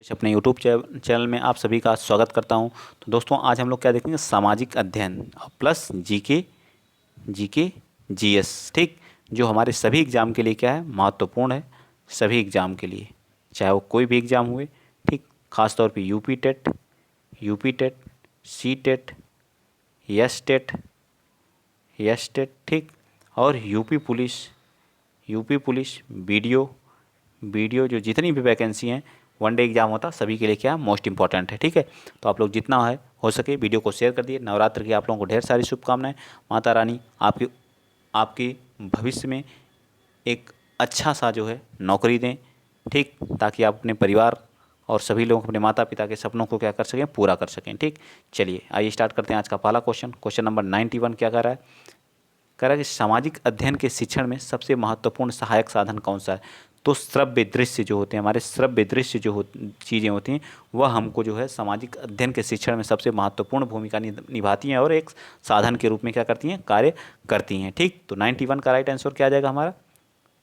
अपने YouTube channel में आप सभी का स्वागत करता हूं। तो दोस्तों आज हम लोग क्या देखेंगे, सामाजिक अध्ययन प्लस जीके जीके जीएस। ठीक, जो हमारे सभी एग्ज़ाम के लिए क्या है, महत्वपूर्ण है। सभी एग्ज़ाम के लिए, चाहे वो कोई भी एग्ज़ाम हुए। ठीक, खास तौर पे UP TET, C TET, S TET, ठीक, और यूपी पुलिस, वीडियो जो जितनी भी वैकेंसी हैं, वन डे एग्जाम होता, सभी के लिए क्या मोस्ट इंपॉर्टेंट है। ठीक है, तो आप लोग जितना है हो सके वीडियो को शेयर कर दिए। नवरात्र की आप लोगों को ढेर सारी शुभकामनाएं। माता रानी आपके आपके भविष्य में एक अच्छा सा जो है नौकरी दें। ठीक, ताकि आप अपने परिवार और सभी लोग अपने माता पिता के सपनों को क्या कर सकें, पूरा कर सकें। ठीक, चलिए आइए स्टार्ट करते हैं आज का पहला क्वेश्चन। क्वेश्चन नंबर 91 क्या कर रहा है, कह रहा है कि सामाजिक अध्ययन के शिक्षण में सबसे महत्वपूर्ण सहायक साधन कौन सा है। तो श्रव्य दृश्य जो होते हैं, हमारे श्रव्य दृश्य जो चीज़ें होती हैं, वह हमको जो है सामाजिक अध्ययन के शिक्षण में सबसे महत्वपूर्ण भूमिका निभाती हैं और एक साधन के रूप में क्या करती हैं, कार्य करती हैं। ठीक, तो 91 का राइट आंसर क्या आ जाएगा हमारा,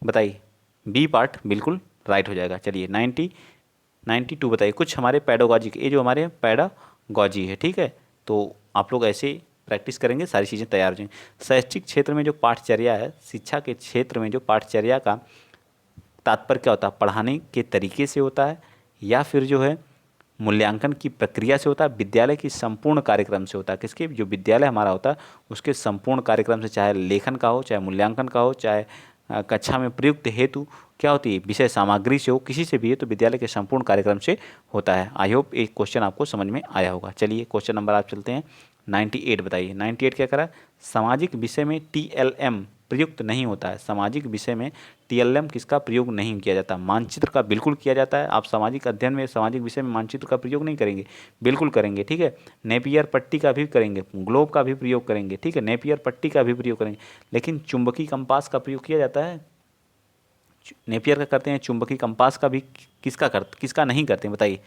बताइए। बी पार्ट बिल्कुल राइट हो जाएगा। चलिए 92 बताइए। कुछ हमारे पैडागॉजी के, ये जो हमारे पैडागॉजी है, ठीक है, तो आप लोग ऐसे प्रैक्टिस करेंगे, सारी चीज़ें तैयार हो जाएंगी। शैक्षिक क्षेत्र में जो पाठचर्या है, शिक्षा के क्षेत्र में जो पाठचर्या का तात्पर्य क्या होता है, पढ़ाने के तरीके से होता है या फिर जो है मूल्यांकन की प्रक्रिया से होता है, विद्यालय की संपूर्ण कार्यक्रम से होता है। किसके, जो विद्यालय हमारा होता है उसके संपूर्ण कार्यक्रम से, चाहे लेखन का हो, चाहे मूल्यांकन का हो, चाहे कक्षा में प्रयुक्त हेतु क्या होती है, विषय सामग्री से हो, किसी से भी है, तो विद्यालय के संपूर्ण कार्यक्रम से होता है। आई होप एक क्वेश्चन आपको समझ में आया होगा। चलिए क्वेश्चन नंबर आप चलते हैं 98 बताइए। 98 क्या करा, सामाजिक विषय में टीएलएम प्रयुक्त नहीं होता है। सामाजिक विषय में टीएलएम किसका प्रयोग नहीं किया जाता, मानचित्र का बिल्कुल किया जाता है। आप सामाजिक अध्ययन में सामाजिक विषय में मानचित्र का प्रयोग नहीं करेंगे, बिल्कुल करेंगे। ठीक है, नेपियर पट्टी का भी करेंगे, ग्लोब का भी प्रयोग करेंगे। ठीक है, नेपियर पट्टी का भी प्रयोग करेंगे, लेकिन चुंबकीय कंपास का प्रयोग किया जाता है। नेपियर का करते हैं, चुंबकीय कंपास का भी किसका नहीं करते हैं, बताइए।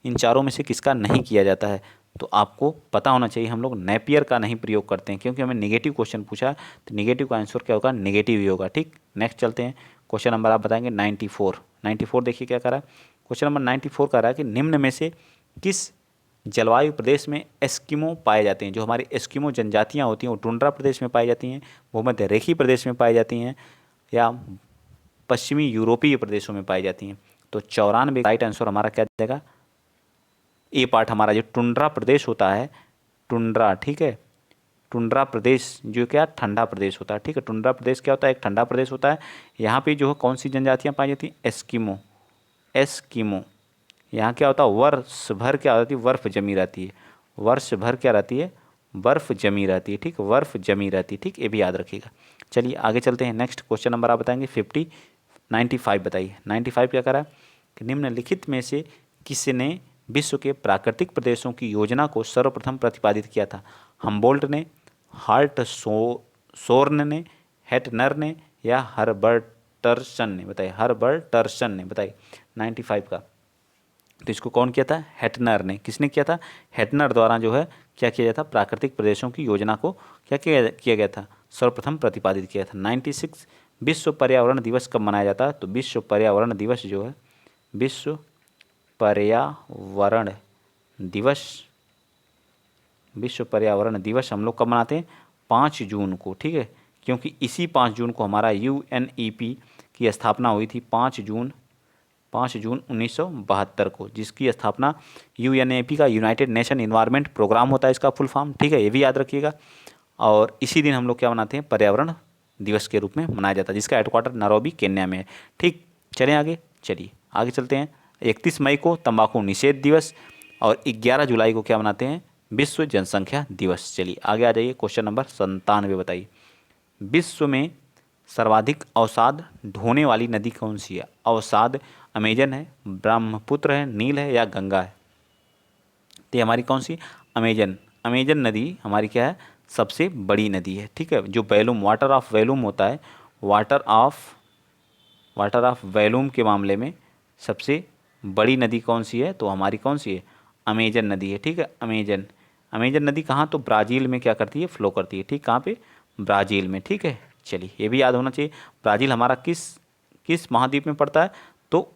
इन चारों में से किसका नहीं किया जाता है, तो आपको पता होना चाहिए। हम लोग नेपियर का नहीं प्रयोग करते हैं, क्योंकि हमें नेगेटिव क्वेश्चन पूछा, तो नेगेटिव का आंसर क्या होगा, नेगेटिव ही होगा। ठीक, नेक्स्ट चलते हैं। क्वेश्चन नंबर आप बताएंगे 94 देखिए क्या करा है। क्वेश्चन नंबर 94 कह रहा है कि निम्न में से किस जलवायु प्रदेश में एस्किमो पाए जाते हैं। जो हमारी एस्किमो जनजातियाँ होती हैं वो टुंड्रा प्रदेश में पाई जाती हैं, भूमध्य रेखीय प्रदेश में पाई जाती हैं, या पश्चिमी यूरोपीय प्रदेशों में पाई जाती हैं। तो 94 राइट आंसर हमारा क्या देगा, ए पार्ट हमारा। जो टुंड्रा प्रदेश होता है, टुंड्रा, ठीक है, टुंड्रा प्रदेश जो क्या ठंडा प्रदेश होता है। ठीक है, टुंड्रा प्रदेश क्या होता है, एक ठंडा प्रदेश होता है। यहाँ पे जो है कौन सी जनजातियाँ पाई जाती हैं, एस्किमो। यहाँ क्या होता है, वर्ष भर क्या होती है, बर्फ जमी रहती है। वर्ष भर क्या रहती है, बर्फ जमी रहती है। ठीक, बर्फ जमी रहती है। ठीक, ये भी याद रखिएगा। चलिए आगे चलते हैं। नेक्स्ट क्वेश्चन नंबर आप बताएंगे 95 बताइए। 95 क्या करा कि निम्नलिखित में से किसने विश्व के प्राकृतिक प्रदेशों की योजना को सर्वप्रथम प्रतिपादित किया था। हम्बोल्ट ने, शोर्न ने, हेटनर ने, या हर्बर्टसन ने, बताइए। हर्बर्टसन ने, बताइए 95 का। तो इसको कौन किया था, हेटनर ने। किसने किया था, हेटनर द्वारा जो है क्या किया जाता, प्राकृतिक प्रदेशों की योजना को क्या किया गया था, सर्वप्रथम प्रतिपादित किया था। 96 विश्व पर्यावरण दिवस कब मनाया जाता है। तो विश्व पर्यावरण दिवस जो है, विश्व पर्यावरण दिवस हम लोग कब मनाते हैं, 5 जून को। ठीक है, क्योंकि इसी 5 जून को हमारा यूएनईपी की स्थापना हुई थी। 5 जून 1972 को, जिसकी स्थापना यूएनईपी का यूनाइटेड नेशन इन्वायरमेंट प्रोग्राम होता है, इसका फुल फॉर्म। ठीक है, ये भी याद रखिएगा। और इसी दिन हम लोग क्या मनाते हैं, पर्यावरण दिवस के रूप में मनाया जाता है, जिसका हेडक्वार्टर नैरोबी केन्या में है। ठीक, चलें आगे, चलिए आगे चलते हैं। 31 मई को तंबाकू निषेध दिवस, और 11 जुलाई को क्या मनाते हैं, विश्व जनसंख्या दिवस। चलिए आगे आ जाइए। क्वेश्चन नंबर 97 बताइए। विश्व में सर्वाधिक अवसाद ढोने वाली नदी कौन सी है। अवसाद अमेजन है, ब्रह्मपुत्र है, नील है, या गंगा है। तो हमारी कौन सी, अमेजन नदी हमारी क्या है, सबसे बड़ी नदी है। ठीक है, जो वैलूम, वाटर ऑफ वैलूम होता है, वाटर ऑफ वैलूम के मामले में सबसे बड़ी नदी कौन सी है, तो हमारी कौन सी है, अमेजन नदी है। ठीक है, अमेजन नदी कहाँ, तो ब्राज़ील में क्या करती है, फ्लो करती है। ठीक, कहाँ पे, ब्राज़ील में। ठीक है, चलिए ये भी याद होना चाहिए। ब्राज़ील हमारा किस महाद्वीप में पड़ता है, तो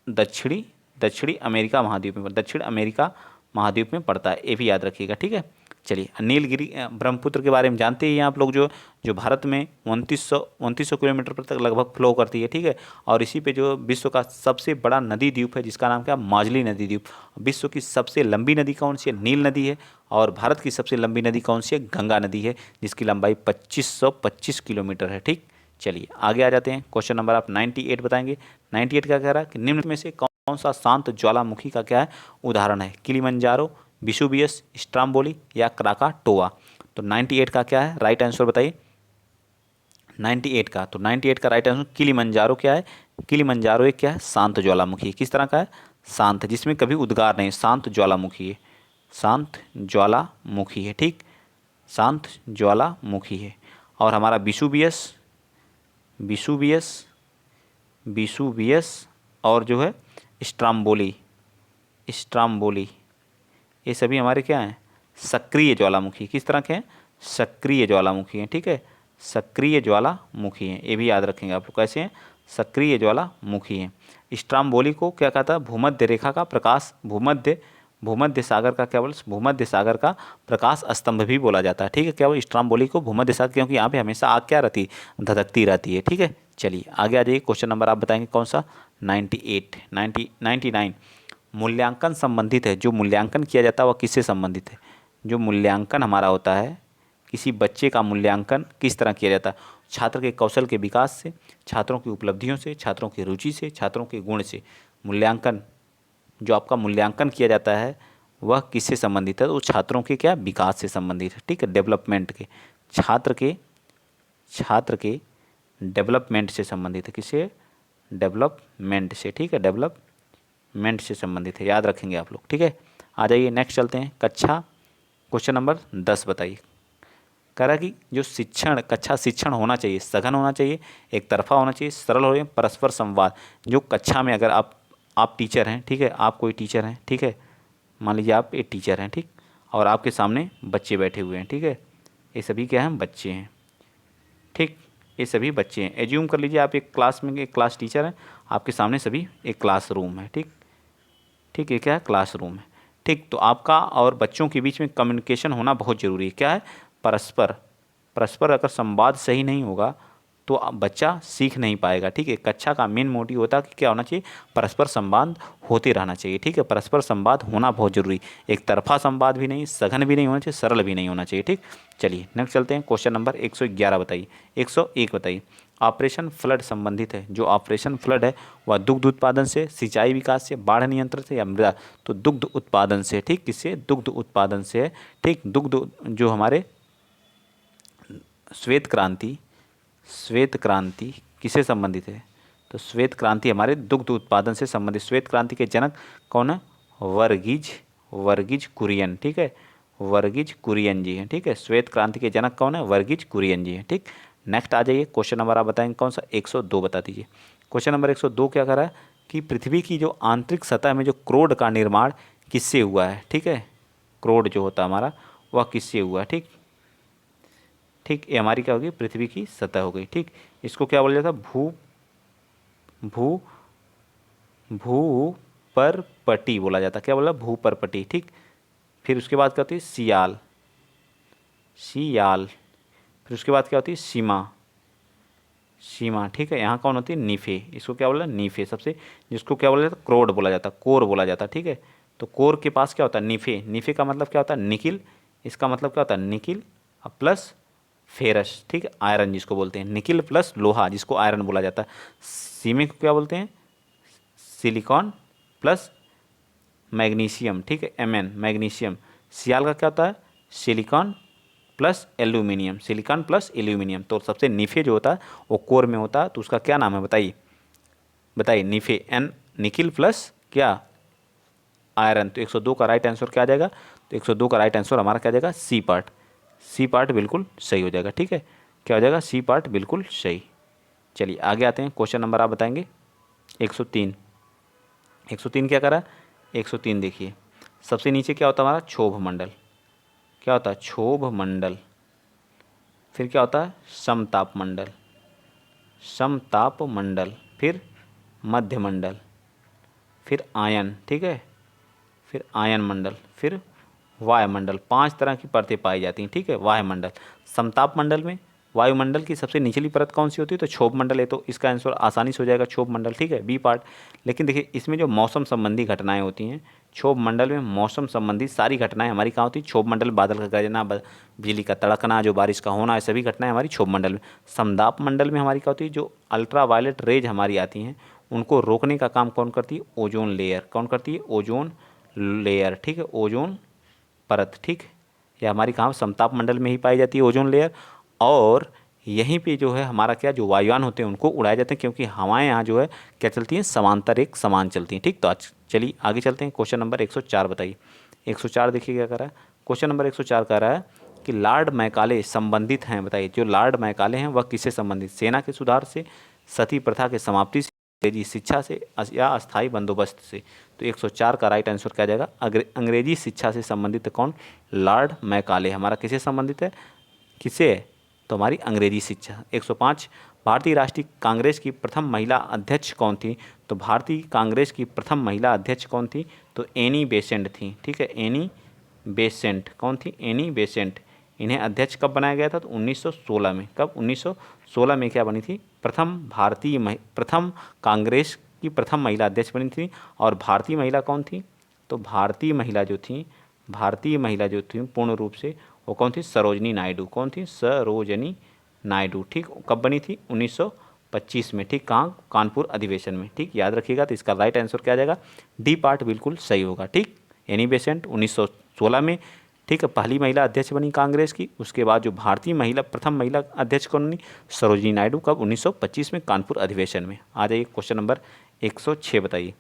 दक्षिणी दक्षिणी अमेरिका महाद्वीप में, दक्षिण अमेरिका महाद्वीप में पड़ता है, ये भी याद रखिएगा, ठीक है। चलिए, नीलगिरी ब्रह्मपुत्र के बारे में जानते ही हैं आप लोग, जो जो भारत में 2900 किलोमीटर पर तक लगभग फ्लो करती है, ठीक है। और इसी पे जो विश्व का सबसे बड़ा नदी द्वीप है जिसका नाम क्या है, माजुली नदी द्वीप। विश्व की सबसे लंबी नदी कौन सी है, नील नदी है। और भारत की सबसे लंबी नदी कौन सी है, गंगा नदी है, जिसकी लंबाई 2525 किलोमीटर है, ठीक। चलिए आगे आ जाते हैं, क्वेश्चन नंबर आप 98 बताएंगे। 98 का कह रहा है कि निम्न में से कौन सा शांत ज्वालामुखी का क्या है उदाहरण है, किलिमंजारो, विसुवियस, स्ट्राम्बोली या क्राकाटोआ। तो 98 का क्या है राइट आंसर बताइए। 98 का, तो 98 का राइट आंसर किलिमंजारो क्या है, किलिमंजारो एक क्या है, शांत ज्वालामुखी है। किस तरह का है, शांत, जिसमें कभी उद्गार नहीं, शांत ज्वालामुखी है, शांत ज्वालामुखी है, ठीक, शांत ज्वालामुखी है। और हमारा विसुवियस, विसुवियस, विसुवियस और जो है स्ट्राम्बोली, स्ट्राम्बोली, ये सभी हमारे क्या हैं, सक्रिय ज्वालामुखी। किस तरह के हैं, सक्रिय ज्वालामुखी हैं, ठीक है, सक्रिय ज्वालामुखी हैं, ये भी याद रखेंगे आप लोग, कैसे हैं, सक्रिय ज्वालामुखी हैं। स्ट्राम्बोली को क्या कहता है, भूमध्य रेखा का प्रकाश, भूमध्य भूमध्य सागर का क्या बोल, भूमध्य सागर का प्रकाश स्तंभ भी बोला जाता है, ठीक है। क्या बोल, स्ट्राम्बोली को भूमध्य सागर, क्योंकि यहाँ पे हमेशा आग क्या रहती है, धधकती रहती है, ठीक है। चलिए आगे आ जाइए, क्वेश्चन नंबर आप बताएंगे कौन सा, 98, 99 मूल्यांकन संबंधित है। जो मूल्यांकन किया जाता है वह किससे संबंधित है, जो मूल्यांकन हमारा होता है, किसी बच्चे का मूल्यांकन किस तरह किया जाता है, छात्र के कौशल के विकास से, छात्रों की उपलब्धियों से, छात्रों की रुचि से, छात्रों के गुण से। मूल्यांकन, जो आपका मूल्यांकन किया जाता है वह किससे संबंधित है, तो छात्रों के क्या विकास से संबंधित है, ठीक है, डेवलपमेंट के, छात्र के डेवलपमेंट से संबंधित है, किससे, डेवलपमेंट से, ठीक है, डेवलपमेंट से संबंधित है, याद रखेंगे आप लोग, ठीक है। आ जाइए नेक्स्ट चलते हैं, कक्षा क्वेश्चन नंबर 10 बताइए। कह रहा है कि जो शिक्षण, कक्षा शिक्षण होना चाहिए, सघन होना चाहिए, एक तरफा होना चाहिए, सरल हो, परस्पर संवाद। जो कक्षा में अगर आप टीचर हैं, ठीक है, आप कोई टीचर हैं, ठीक है, मान लीजिए आप एक टीचर हैं, ठीक, और आपके सामने बच्चे बैठे हुए हैं, ठीक है, ये सभी क्या हैं, बच्चे हैं, ठीक, ये सभी बच्चे हैं। एज्यूम कर लीजिए आप एक क्लास में, एक क्लास टीचर हैं, आपके सामने सभी एक क्लासरूम है, ठीक, ठीक, ये क्या है, क्लासरूम है, ठीक। तो आपका और बच्चों के बीच में कम्युनिकेशन होना बहुत ज़रूरी है, क्या है, परस्पर, परस्पर अगर संवाद सही नहीं होगा तो बच्चा सीख नहीं पाएगा, ठीक है। कक्षा का मेन मोटिव होता है कि क्या होना चाहिए, परस्पर संवाद होते रहना चाहिए, ठीक है, परस्पर संवाद होना बहुत जरूरी, एक तरफा संवाद भी नहीं, सघन भी नहीं होना चाहिए, सरल भी नहीं होना चाहिए, ठीक। चलिए नेक्स्ट चलते हैं, क्वेश्चन नंबर 111 बताइए, 101 बताइए। ऑपरेशन फ्लड संबंधित है, जो ऑपरेशन फ्लड है वह दुग्ध उत्पादन से, सिंचाई विकास से, बाढ़ नियंत्रण से या मृदा, तो दुग्ध उत्पादन से, ठीक, किससे, दुग्ध उत्पादन से है, ठीक। दुग्ध, जो हमारे श्वेत क्रांति, श्वेत क्रांति किससे संबंधित है, तो श्वेत क्रांति हमारे दुग्ध उत्पादन से संबंधित। श्वेत क्रांति के जनक कौन है, वर्गीज, वर्गीज कुरियन, ठीक है, वर्गीज कुरियन जी हैं, ठीक है। श्वेत क्रांति के जनक कौन है, वर्गीज कुरियन जी हैं, ठीक। नेक्स्ट आ जाइए, क्वेश्चन नंबर आप बताएंगे कौन सा, 102 बता दीजिए। क्वेश्चन नंबर 102 क्या कर रहा है कि पृथ्वी की जो आंतरिक सतह में जो क्रोड का निर्माण किससे हुआ है, ठीक है, क्रोड जो होता है हमारा वह किससे हुआ है, ठीक, ठीक, ये हमारी क्या होगी, पृथ्वी की सतह हो गई, ठीक। इसको क्या बोला जाता है, भू भू परपटी बोला जाता है, क्या बोला, भू परपटी, ठीक। फिर उसके बाद क्या होती है, सियाल, सियाल, फिर उसके बाद क्या होती है, सीमा, सीमा, ठीक है। यहाँ कौन होती है, नीफे, इसको क्या बोला, नीफे सबसे, जिसको क्या बोला जाता है, क्रोड बोला जाता है, कोर बोला जाता है, ठीक है। तो कोर के पास क्या होता है, नीफे, नीफे का मतलब क्या होता है, निकिल, इसका मतलब क्या होता है, निकिल प्लस फेरस, ठीक है, आयरन जिसको बोलते हैं, निकिल प्लस लोहा जिसको आयरन बोला जाता है। सीमे को क्या बोलते हैं, सिलिकॉन प्लस मैग्नीशियम, ठीक है, Mn, मैग्नीशियम। सियाल का क्या होता है, silicon plus aluminium, silicon plus aluminium. तो सबसे नीफे जो होता है वो कोर में होता है, तो उसका क्या नाम है बताइए, बताइए, नीफे, एन, निकिल प्लस क्या, आयरन। तो 102 का राइट आंसर क्या आ जाएगा, तो 102 का राइट आंसर हमारा क्या आ जाएगा, सी पार्ट, सी पार्ट बिल्कुल सही हो जाएगा, ठीक है, क्या हो जाएगा, सी पार्ट बिल्कुल सही। चलिए आगे आते हैं, क्वेश्चन नंबर आप बताएंगे 103। 103 क्या करा, 103 देखिए, सबसे नीचे क्या होता है हमारा, क्षोभ मंडल, क्या होता है, क्षोभ मंडल। फिर क्या होता है, समताप मंडल, समताप मंडल। फिर मध्य मंडल, फिर आयन, ठीक है, फिर आयन मंडल, फिर वायुमंडल। 5 तरह की परतें पाई जाती हैं, ठीक है। वायुमंडल, समताप मंडल में वायुमंडल की सबसे निचली परत कौन सी होती है? तो क्षोभ मंडल है, तो इसका आंसर आसानी से हो जाएगा क्षोभ मंडल, ठीक है, बी पार्ट। लेकिन देखिए इसमें जो मौसम संबंधी घटनाएं होती हैं, क्षोभ मंडल में मौसम संबंधी सारी घटनाएं हमारी कहाँ होती है? क्षोभ मंडल, बादल का गरजना, बिजली का तड़कना, जो बारिश का होना, ये सभी घटनाएं हमारी क्षोभ मंडल में। समदाप मंडल में हमारी क्या होती है? जो अल्ट्रा वायलेट रेज हमारी आती हैं उनको रोकने का काम कौन करती है? Ozone layer. कौन करती है? ओजोन लेयर, ठीक है, ओजोन परत, ठीक। यह हमारी कहाँ? समताप मंडल में ही पाई जाती है ओजोन लेयर। और यहीं पे जो है हमारा क्या, जो वायुयान होते हैं उनको उड़ाए जाते हैं, क्योंकि हवाएं यहाँ जो है क्या चलती हैं? समांतर, एक समान चलती हैं, ठीक। तो आज चलिए आगे चलते हैं। क्वेश्चन नंबर 104 बताइए। 104 देखिए क्या कर रहा है। क्वेश्चन नंबर 104 कह रहा है कि लॉर्ड मैकाले संबंधित हैं, बताइए जो लॉर्ड मैकाले हैं वह किससे संबंधित? सेना के सुधार से, सती प्रथा के समाप्ति से, अंग्रेजी शिक्षा से, या अस्थायी बंदोबस्त से। तो 104 का राइट आंसर क्या जाएगा? अंग्रेजी शिक्षा से संबंधित कौन? Lord Macaulay. हमारा किससे संबंधित है? किससे है? तो हमारी अंग्रेजी शिक्षा। 105, भारतीय राष्ट्रीय कांग्रेस की प्रथम महिला अध्यक्ष कौन थी? तो भारतीय कांग्रेस की प्रथम महिला अध्यक्ष कौन थी? तो एनी बेसेंट थी, ठीक है, एनी बेसेंट। कौन थी? Annie Besant. इन्हें अध्यक्ष कब बनाया गया था? तो 1916 में। कब? 1916 में क्या बनी थी? प्रथम कांग्रेस की प्रथम महिला अध्यक्ष बनी थी। और भारतीय महिला कौन थी? तो भारतीय महिला जो थी पूर्ण रूप से वो कौन थी? सरोजनी नायडू। कौन थी? सरोजनी नायडू, ठीक। कब बनी थी? 1925 में, ठीक। कहाँ? कानपुर अधिवेशन में, ठीक, याद रखिएगा। तो इसका राइट आंसर क्या आ जाएगा? डी पार्ट बिल्कुल सही होगा, ठीक। एनी बेसेंट 1916 में, ठीक है, पहली महिला अध्यक्ष बनी कांग्रेस की। उसके बाद जो भारतीय महिला प्रथम महिला अध्यक्ष कौन बनी? सरोजनी नायडू। कब? 1925 में, कानपुर अधिवेशन में। आ जाइए क्वेश्चन नंबर 106 बताइए।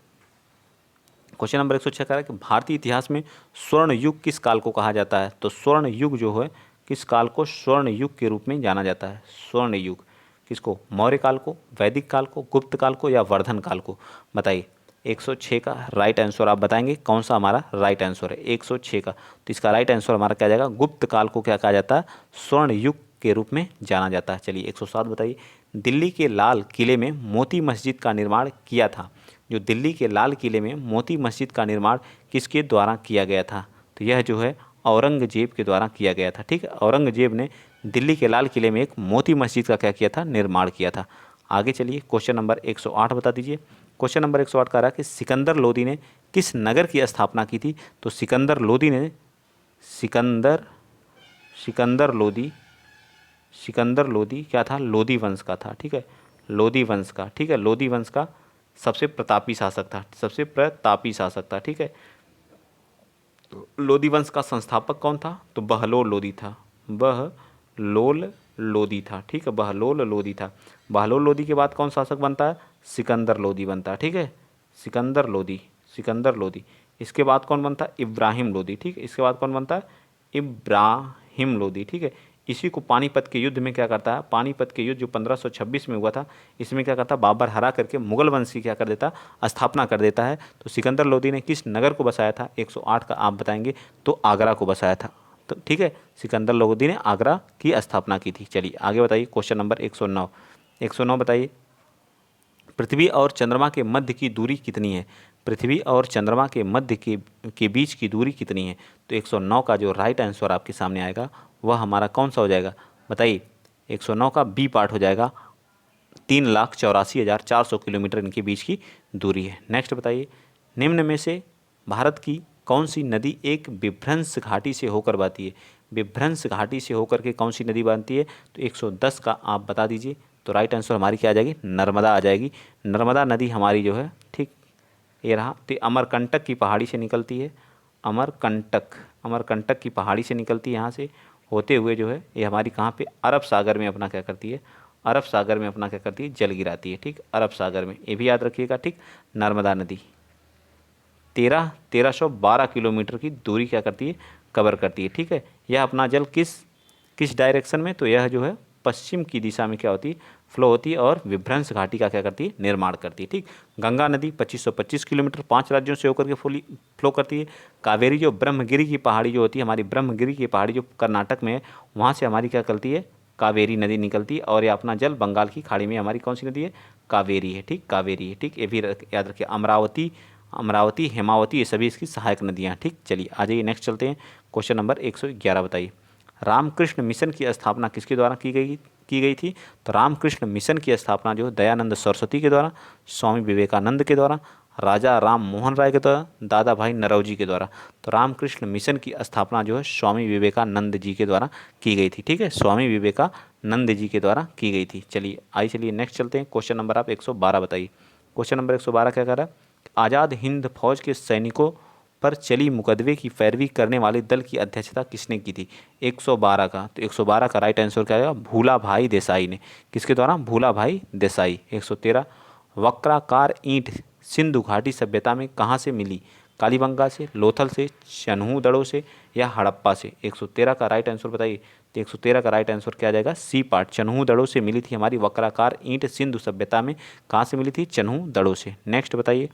क्वेश्चन नंबर 106 कह रहा है कि भारतीय इतिहास में स्वर्ण युग किस काल को कहा जाता है? तो स्वर्ण युग जो है किस काल को स्वर्ण युग के रूप में जाना जाता है? स्वर्ण युग किसको? मौर्य काल को, वैदिक काल को, गुप्त काल को, या वर्धन काल को? बताइए। 106 का राइट आंसर आप बताएंगे कौन सा हमारा राइट आंसर है 106 का। तो इसका राइट आंसर हमारा क्या जाएगा? गुप्त काल को क्या कहा जाता है? स्वर्ण युग के रूप में जाना जाता है। चलिए 107 बताइए। दिल्ली के लाल किले में मोती मस्जिद का निर्माण किया था। जो दिल्ली के लाल किले में मोती मस्जिद का निर्माण किसके द्वारा किया गया था? तो यह जो है औरंगजेब के द्वारा किया गया था, ठीक है। औरंगजेब ने दिल्ली के लाल किले में एक मोती मस्जिद का क्या किया था? निर्माण किया था। आगे चलिए क्वेश्चन नंबर 108 बता दीजिए। क्वेश्चन नंबर 108 का रहा कि सिकंदर लोदी ने किस नगर की स्थापना की थी? तो सिकंदर लोदी ने सिकंदर लोदी क्या था? लोदी वंश का था, ठीक है, लोदी वंश का, ठीक है, लोदी वंश का सबसे प्रतापी शासक था, ठीक है। तो लोदी वंश का संस्थापक कौन था? तो बहलोल लोदी था, बहलोल लोदी था, ठीक है, बहलोल लोदी था। बहलोल लोदी के बाद कौन शासक बनता है? सिकंदर लोदी बनता है, ठीक है, सिकंदर लोदी। इसके बाद कौन बनता है? इब्राहिम लोदी, ठीक है, इसके बाद कौन बनता है? इब्राहिम लोदी, ठीक है। इसी को पानीपत के युद्ध में क्या करता है? पानीपत के युद्ध जो 1526 में हुआ था, इसमें क्या करता? बाबर हरा करके मुगल वंश की क्या कर देता? स्थापना कर देता है। तो सिकंदर लोदी ने किस नगर को बसाया था? 108 का आप बताएंगे तो आगरा को बसाया था। तो ठीक है, सिकंदर लोदी ने आगरा की स्थापना की थी। चलिए आगे बताइए क्वेश्चन नंबर 109। 109 बताइए। पृथ्वी और चंद्रमा के मध्य की दूरी कितनी है? पृथ्वी और चंद्रमा के मध्य के बीच की दूरी कितनी है? तो 109 का जो राइट आंसर आपके सामने आएगा वह हमारा कौन सा हो जाएगा? बताइए। 109 का बी पार्ट हो जाएगा। 3,84,400 किलोमीटर इनके बीच की दूरी है। नेक्स्ट बताइए। निम्न में से भारत की कौन सी नदी एक विभ्रंश घाटी से होकर बहती है? विभ्रंश घाटी से होकर के कौन सी नदी बनती है? तो 110 का आप बता दीजिए। तो राइट आंसर हमारी क्या आ जाएगी? नर्मदा आ जाएगी। नर्मदा नदी हमारी जो है, ठीक, ये रहा। तो अमरकंटक की पहाड़ी से निकलती है। अमरकंटक की पहाड़ी से निकलती है, यहाँ से होते हुए जो है ये हमारी कहाँ पे? अरब सागर में अपना क्या करती है? अरब सागर में अपना क्या करती है? जल गिराती है, ठीक, अरब सागर में। ये भी याद रखिएगा, ठीक। नर्मदा नदी 1312 किलोमीटर की दूरी क्या करती है? कवर करती है, ठीक है। यह अपना जल किस डायरेक्शन में? तो यह जो है पश्चिम की दिशा में क्या होती है? फ्लो होती है और विभ्रंश घाटी का क्या करती है? निर्माण करती है, ठीक। गंगा नदी 2525 किलोमीटर 5 राज्यों से होकर के फ्लो करती है। कावेरी जो ब्रह्मगिरी की पहाड़ी जो होती है, हमारी ब्रह्मगिरी की पहाड़ी जो कर्नाटक में है, वहाँ से हमारी क्या करती है? कावेरी नदी निकलती है। और ये अपना जल बंगाल की खाड़ी में हमारी कौन सी नदी है? कावेरी है, ठीक, कावेरी है, ठीक। ये भी याद रखिए। अमरावती, हेमावती, ये सभी इसकी सहायक नदियाँ। ठीक, चलिए आ जाइए नेक्स्ट चलते हैं। क्वेश्चन नंबर 111 बताइए, रामकृष्ण मिशन की स्थापना किसके द्वारा की गई थी? तो रामकृष्ण मिशन की स्थापना जो दयानंद सरस्वती के द्वारा, स्वामी विवेकानंद के द्वारा, राजा राम मोहन राय के द्वारा, दादा भाई नरौजी के द्वारा। तो रामकृष्ण मिशन की स्थापना जो है स्वामी विवेकानंद जी के द्वारा की गई थी। ठीक है, स्वामी विवेकानंद जी के द्वारा की गई थी। चलिए नेक्स्ट चलते हैं। क्वेश्चन नंबर आप 112 बताइए। क्वेश्चन नंबर 112 क्या कह रहा है? आज़ाद हिंद फौज के सैनिकों पर चली मुकदमे की पैरवी करने वाले दल की अध्यक्षता किसने की थी? 112 का, तो 112 का राइट आंसर क्या आएगा? भूला भाई देसाई ने। किसके द्वारा? भूला भाई देसाई। 113, वक्राकार ईंट सिंधु घाटी सभ्यता में कहाँ से मिली? कालीबंगा से, लोथल से, चन्हू दड़ों से या हड़प्पा से? 113 का राइट आंसर बताइए। तो 113 का राइट आंसर क्या आ जाएगा? सी पार्ट, चन्हू दड़ों से मिली थी हमारी वक्राकार ईंट सिंधु सभ्यता में। कहाँ से मिली थी? चन्हू दड़ों से। नेक्स्ट बताइए,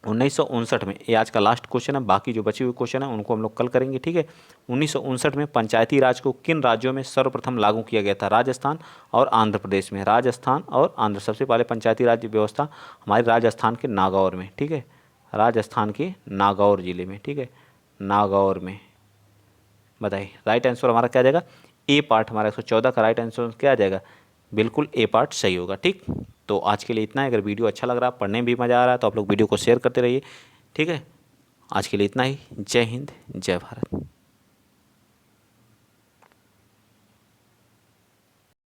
1959 में, ये आज का लास्ट क्वेश्चन है, बाकी जो बचे हुए क्वेश्चन है उनको हम लोग कल करेंगे। ठीक है, 1959 में पंचायती राज को किन राज्यों में सर्वप्रथम लागू किया गया था? राजस्थान और आंध्र प्रदेश में। राजस्थान और आंध्र, सबसे पहले पंचायती राज व्यवस्था हमारी राजस्थान के नागौर में। ठीक है, राजस्थान के नागौर जिले में। ठीक है, नागौर में। बताइए राइट आंसर हमारा क्या आ जाएगा? ए पार्ट हमारा 114 का राइट आंसर क्या आ जाएगा? बिल्कुल ए पार्ट सही होगा। ठीक, तो आज के लिए इतना है। अगर वीडियो अच्छा लग रहा है, पढ़ने में भी मज़ा आ रहा है, तो आप लोग वीडियो को शेयर करते रहिए। ठीक है, आज के लिए इतना ही। जय हिंद, जय भारत।